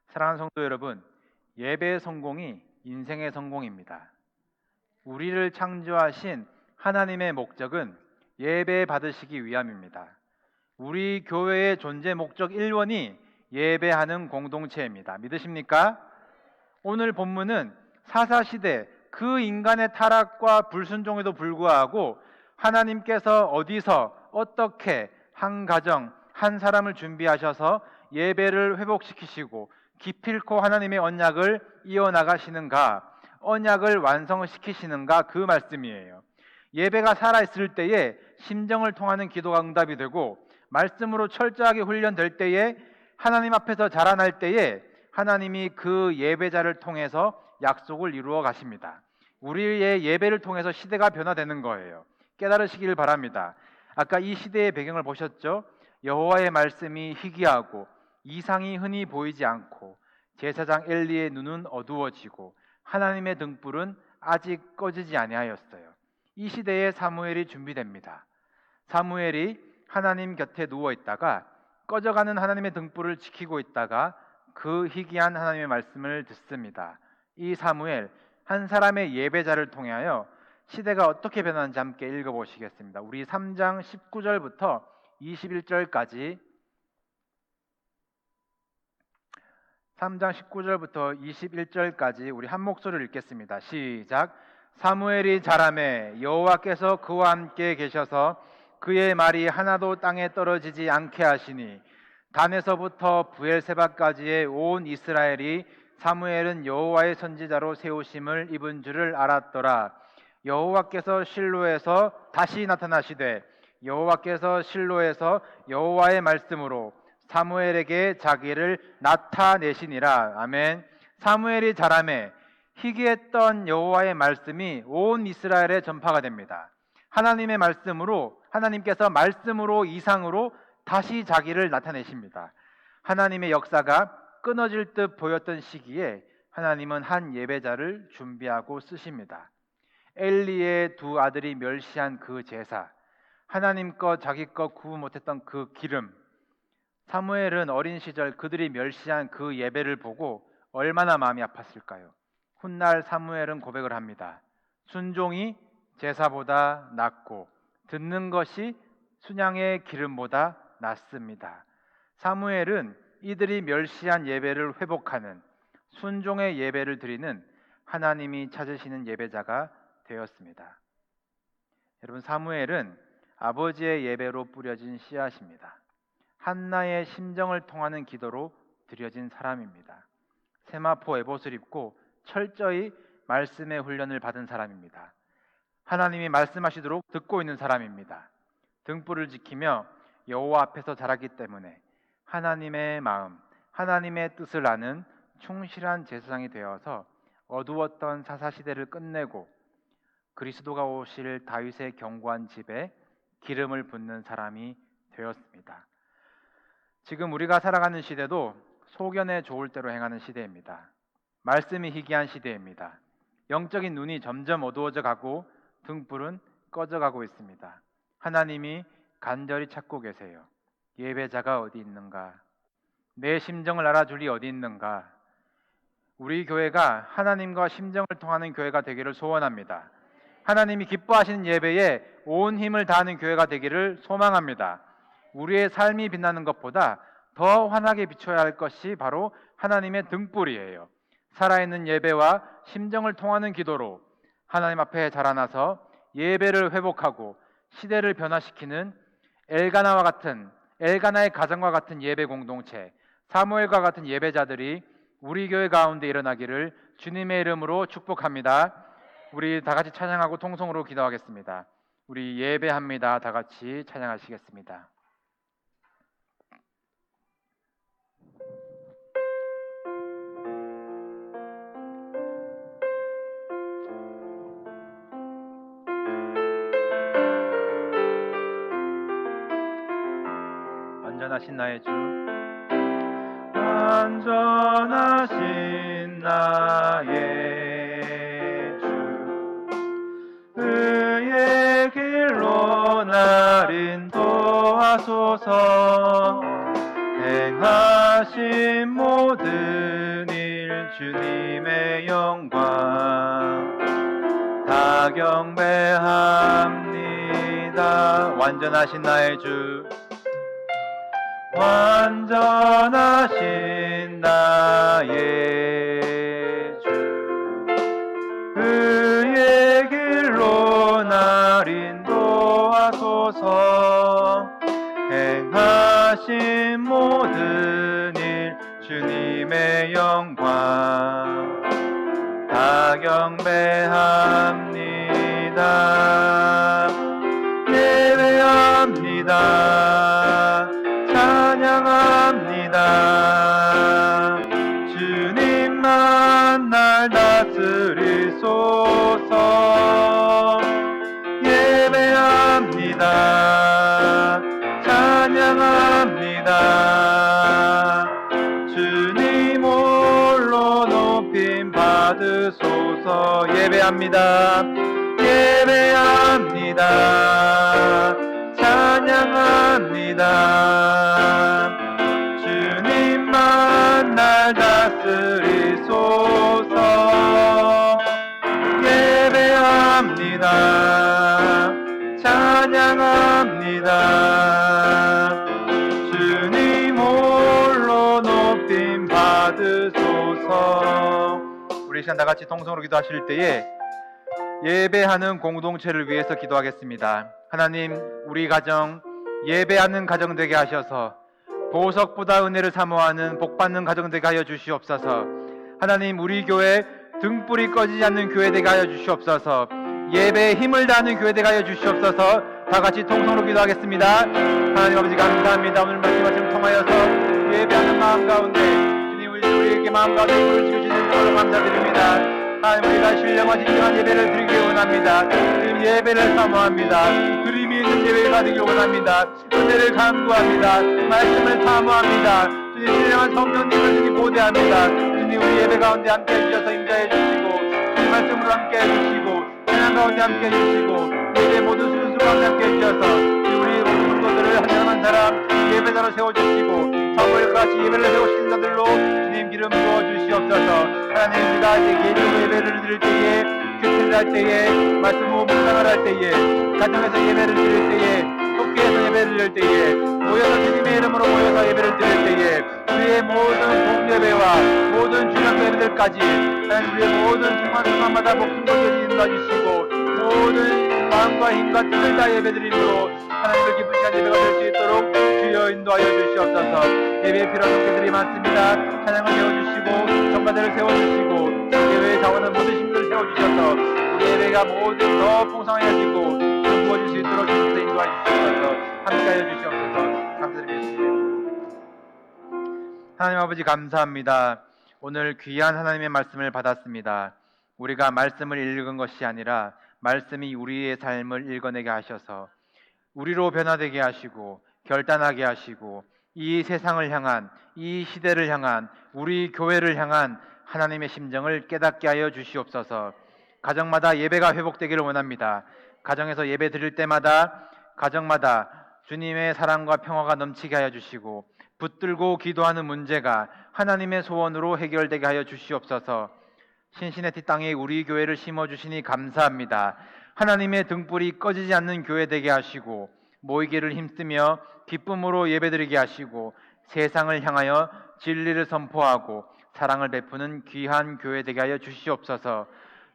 Speaker 1: 사랑하는 성도 여러분, 예배의 성공이 인생의 성공입니다. 우리를 창조하신 하나님의 목적은 예배 받으시기 위함입니다. 우리 교회의 존재 목적 1원이 예배하는 공동체입니다. 믿으십니까? 오늘 본문은 사사시대 그 인간의 타락과 불순종에도 불구하고 하나님께서 어디서 어떻게 한 가정, 한 사람을 준비하셔서 예배를 회복시키시고 기필코 하나님의 언약을 이어나가시는가, 언약을 완성시키시는가, 그 말씀이에요. 예배가 살아있을 때에 심정을 통하는 기도가 응답이 되고, 말씀으로 철저하게 훈련될 때에, 하나님 앞에서 자라날 때에 하나님이 그 예배자를 통해서 약속을 이루어 가십니다. 우리의 예배를 통해서 시대가 변화되는 거예요. 깨달으시길 바랍니다. 아까 이 시대의 배경을 보셨죠? 여호와의 말씀이 희귀하고 이상이 흔히 보이지 않고 제사장 엘리의 눈은 어두워지고 하나님의 등불은 아직 꺼지지 아니하였어요. 이 시대에 사무엘이 준비됩니다. 사무엘이 하나님 곁에 누워 있다가 꺼져가는 하나님의 등불을 지키고 있다가 그 희귀한 하나님의 말씀을 듣습니다. 이 사무엘, 한 사람의 예배자를 통하여 시대가 어떻게 변하는지 함께 읽어보시겠습니다. 우리 3장 19절부터 21절까지 3장 19절부터 21절까지 우리 한 목소리를 읽겠습니다. 시작. 사무엘이 자라매 여호와께서 그와 함께 계셔서 그의 말이 하나도 땅에 떨어지지 않게 하시니 단에서부터 브엘세바까지의 온 이스라엘이 사무엘은 여호와의 선지자로 세우심을 입은 줄을 알았더라. 여호와께서 실로에서 다시 나타나시되 여호와께서 실로에서 여호와의 말씀으로 사무엘에게 자기를 나타내시니라. 아멘. 사무엘이 자라매 희귀했던 여호와의 말씀이 온 이스라엘에 전파가 됩니다. 하나님의 말씀으로, 하나님께서 말씀으로 이상으로 다시 자기를 나타내십니다. 하나님의 역사가 끊어질 듯 보였던 시기에 하나님은 한 예배자를 준비하고 쓰십니다. 엘리의 2 아들이 멸시한 그 제사, 하나님 것 자기 것 구분 못했던 그 기름, 사무엘은 어린 시절 그들이 멸시한 그 예배를 보고 얼마나 마음이 아팠을까요? 훗날 사무엘은 고백을 합니다. 순종이 제사보다 낫고 듣는 것이 순양의 기름보다 낫습니다. 사무엘은 이들이 멸시한 예배를 회복하는 순종의 예배를 드리는 하나님이 찾으시는 예배자가 되었습니다. 여러분, 사무엘은 아버지의 예배로 뿌려진 씨앗입니다. 한나의 심정을 통하는 기도로 드려진 사람입니다. 세마포 에봇을 입고 철저히 말씀의 훈련을 받은 사람입니다. 하나님이 말씀하시도록 듣고 있는 사람입니다. 등불을 지키며 여호와 앞에서 자랐기 때문에 하나님의 마음, 하나님의 뜻을 아는 충실한 제사장이 되어서 어두웠던 사사시대를 끝내고 그리스도가 오실 다윗의 견고한 집에 기름을 붓는 사람이 되었습니다. 지금 우리가 살아가는 시대도 소견에 좋을 대로 행하는 시대입니다. 말씀이 희귀한 시대입니다. 영적인 눈이 점점 어두워져 가고 등불은 꺼져가고 있습니다. 하나님이 간절히 찾고 계세요. 예배자가 어디 있는가? 내 심정을 알아줄 이 어디 있는가? 우리 교회가 하나님과 심정을 통하는 교회가 되기를 소원합니다. 하나님이 기뻐하시는 예배에 온 힘을 다하는 교회가 되기를 소망합니다. 우리의 삶이 빛나는 것보다 더 환하게 비춰야 할 것이 바로 하나님의 등불이에요. 살아있는 예배와 심정을 통하는 기도로 하나님 앞에 자라나서 예배를 회복하고 시대를 변화시키는 엘가나의 가정과 같은 예배 공동체, 사무엘과 같은 예배자들이 우리 교회 가운데 일어나기를 주님의 이름으로 축복합니다. 우리 다 같이 찬양하고 통성으로 기도하겠습니다. 우리 예배합니다. 다 같이 찬양하시겠습니다. 완전하신 나의 주, 완전하신 나의 주, 의의 길로 날 인도하소서. 행하신 모든 일 주님의 영광 다 경배합니다. 완전하신 나의 주, 완전하신 나의 주, 의의 길로 날 인도하소서. 행하신 모든 일 주님의 영광 다 경배합니다. 예배합니다. 찬양합니다. 주님만 날 다스리소서. 예배합니다. 찬양합니다. 주님 홀로 높임 받으소서. 예배합니다. 예배합니다. 찬양합니다. 주님만 날 다스리소서. 예배합니다. 찬양합니다. 주님 홀로 높임 받으소서. 우리 시간 다 같이 통성으로 기도하실 때에 예배하는 공동체를 위해서 기도하겠습니다. 하나님, 우리 가정 예배하는 가정 되게 하셔서 보석보다 은혜를 사모하는 복받는 가정 되게 하여 주시옵소서. 하나님, 우리 교회 등불이 꺼지지 않는 교회 되게 하여 주시옵소서. 예배에 힘을 다하는 교회 되게 하여 주시옵소서. 다 같이 통성으로 기도하겠습니다. 하나님 아버지, 감사합니다. 오늘 말씀을 통하여서 예배하는 마음 가운데 주님 우리에게 마음 가운데 불을 지으시는 것으로 감사드립니다. 하나님, 우리가 신령과 진정한 예배를 드리기 원합니다. 주님, 예배를 사모합니다. 그림이 있는 예배가 되길 원합니다. 은혜를 간구합니다. 말씀을 사모합니다. 주님, 신령한 성령님을 주님 보대합니다. 주님, 우리 예배 가운데 함께 해주셔서 임자해 주시고, 주님 말씀으로 함께 해주시고, 찬양 가운데 함께 해주시고, 예배 모든 순수 가운데 함께 해주셔서 우리 모든 성도들을 하나님
Speaker 5: 한 사람 예배자로 세워주시고 사무엘과 같이 예배를 세우시는 자들로 주님 기름 부어주시옵소서. 하나님 우리가 개인으로 예배를 드릴 때에 교회를 할 때에 말씀 묵상을 할 때에 가정에서 예배를 드릴 때에 학교에서 예배를 드릴 때에 모여서 주님의 이름으로 모여서 예배를 드릴 때에 우리의 모든 공예배와 모든 주일학교 예배들까지 하나님 우리의 모든 순간순간마다 목숨 걸려 인도해주시고 모든 마음과 힘과 뜻을 다 예배드림으로 하나님을 기쁘시게 하는 예배가 될 수 있도록 주여 인도하여 주시옵소서. 예배에 필요한 것들이 많습니다. 찬양을 세워주시고 전가들을 세워주시고 예배에 자원하는 모든 신들을 세워주셔서 우리 예배가 모든 더 풍성해지고 부어질 수 있도록 주님께서 인도하여 주시옵소서. 함께하여 주시옵소서. 감사드리겠습니다. 하나님 아버지 감사합니다. 오늘 귀한 하나님의 말씀을 받았습니다. 우리가 말씀을 읽은 것이 아니라 말씀이 우리의 삶을 읽어내게 하셔서 우리로 변화되게 하시고 결단하게 하시고 이 세상을 향한 이 시대를 향한 우리 교회를 향한 하나님의 심정을 깨닫게 하여 주시옵소서. 가정마다 예배가 회복되기를 원합니다. 가정에서 예배 드릴 때마다 가정마다 주님의 사랑과 평화가 넘치게 하여 주시고 붙들고 기도하는 문제가 하나님의 소원으로 해결되게 하여 주시옵소서. 신시내티 땅에 우리 교회를 심어주시니 감사합니다. 하나님의 등불이 꺼지지 않는 교회 되게 하시고 모이기를 힘쓰며 기쁨으로 예배드리게 하시고 세상을 향하여 진리를 선포하고 사랑을 베푸는 귀한 교회 되게 하여 주시옵소서.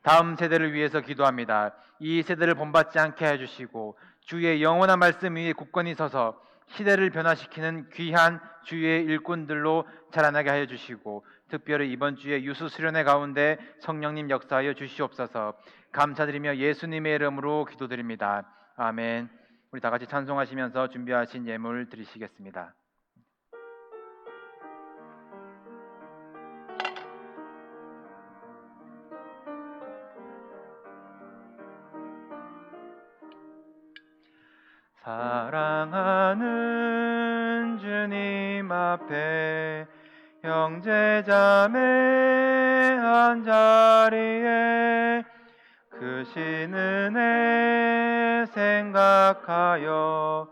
Speaker 5: 다음 세대를 위해서 기도합니다. 이 세대를 본받지 않게 해주시고 주의 영원한 말씀 위에 굳건히 서서 시대를 변화시키는 귀한 주의 일꾼들로 자라나게 하여 주시고 특별히 이번 주에 유수 수련회 가운데 성령님 역사하여 주시옵소서. 감사드리며 예수님의 이름으로 기도드립니다. 아멘. 우리 다 같이 찬송하시면서 준비하신 예물 드리시겠습니다. 사랑하는 주님 앞에 형제자매 한자리에 크신 은혜 생각하여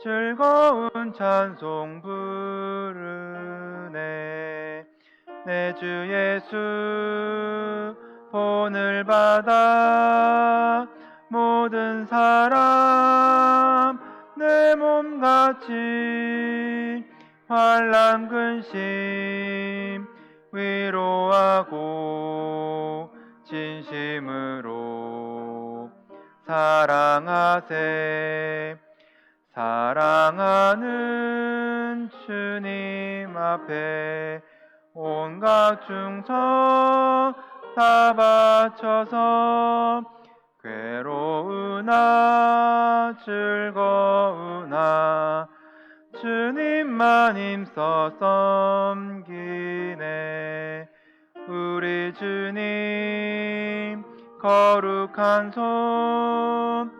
Speaker 5: 즐거운 찬송 부르네. 내 주 예수 본을 받아 모든 사람 내 몸같이 환난 근심 위로하고 진심으로 사랑하세. 사랑하는 주님 앞에 온갖 충성 다 바쳐서 괴로우나 즐거우나 주님만 힘써 섬기네. 우리 주님 거룩한 손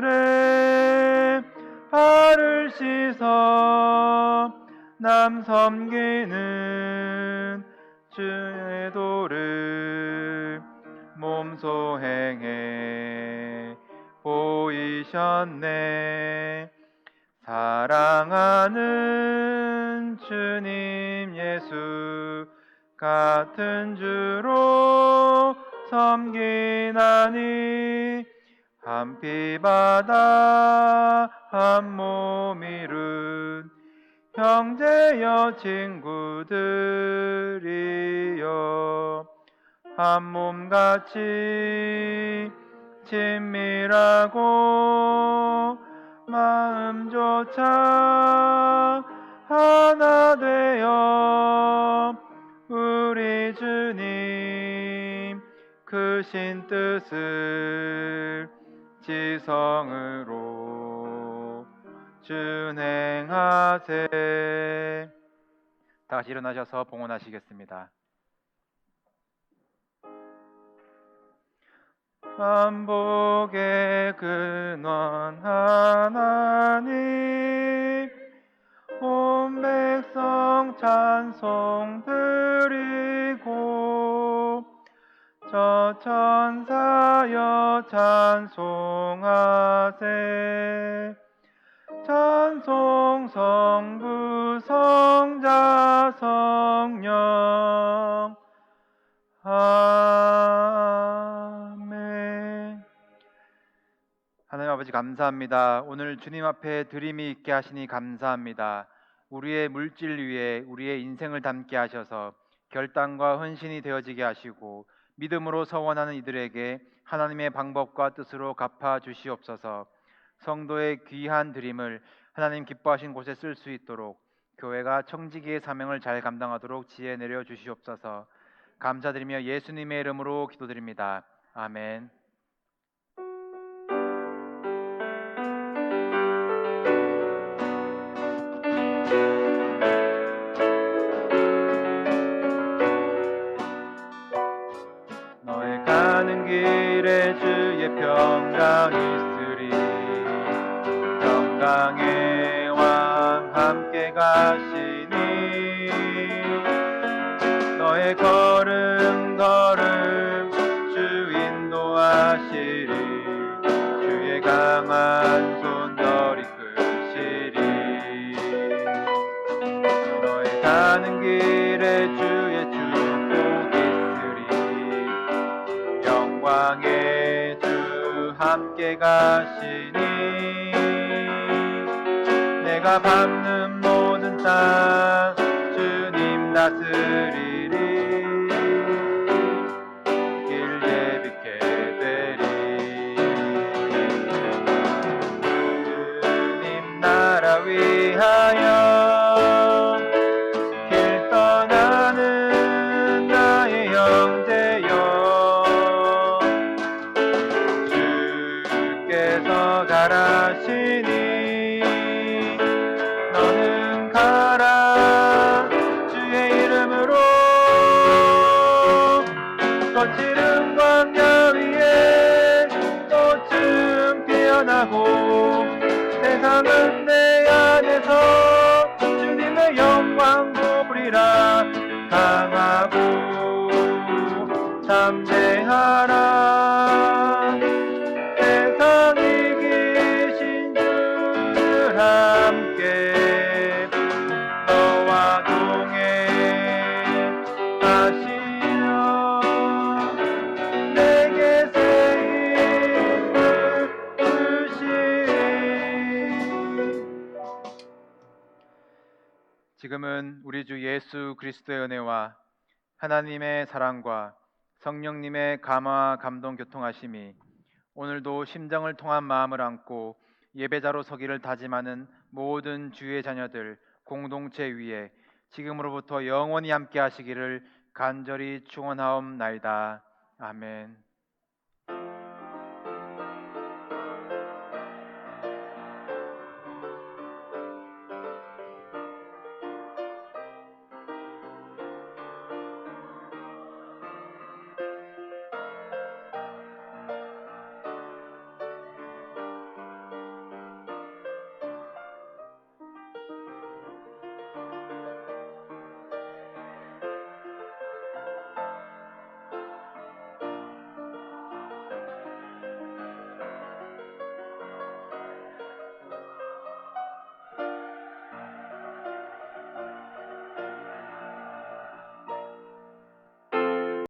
Speaker 5: 제자들의 발을 씻어 남 섬기는 주의 도를 몸소 행해 보이셨네. 사랑하는 주님 예수 같은 주로 섬기나니 한 피 바다 한 몸 이룬 형제여 친구들이여 한 몸같이 친밀하고 마음조차 하나 되어 우리 주님 크신 뜻을 지성으로 준행하세. 다 같이 일어나셔서 봉헌하시겠습니다. 만복의 근원 하나님 온 백성 찬송 드리고 저 천사여 찬송하세. 찬송 성부 성자 성령 아멘. 하나님 아버지 감사합니다. 오늘 주님 앞에 드림이 있게 하시니 감사합니다. 우리의 물질 위에 우리의 인생을 담게 하셔서 결단과 헌신이 되어지게 하시고 믿음으로 서원하는 이들에게 하나님의 방법과 뜻으로 갚아 주시옵소서. 성도의 귀한 드림을 하나님 기뻐하신 곳에 쓸 수 있도록 교회가 청지기의 사명을 잘 감당하도록 지혜 내려 주시옵소서. 감사드리며 예수님의 이름으로 기도드립니다. 아멘. 너의 가는 길에 주의 평강 있으리. 평강의 왕 함께 가시니 너의 걸음 걸음 주 인도하시리. 주의 강한 손 너리 크시리. 너의 가는 길에 주의 축복 있으리. 영광의 주 함께 가시니 내가 밟는 모든 땅 주님 다스리리. 길 예비케 되리. 주님 나라 위하여 길 떠나는 나의 형제여. 주께서 가라시니 너는 가라. 주의 이름으로 거칠은 광야 위에 꽃은 피어나고 세상은 내 안에서 주님의 영광 보리라. 강하고 담대하라. 세상 이기신 주를 함께 너와 동행하시며 내게 새 힘을 주시리. 지금은 우리 주 예수 그리스도의 은혜와 하나님의 사랑과 성령님의 감화와 감동 교통하심이 오늘도 심정을 통한 마음을 안고 예배자로 서기를 다짐하는 모든 주의 자녀들 공동체 위에 지금으로부터 영원히 함께 하시기를 간절히 축원하옵나이다. 아멘.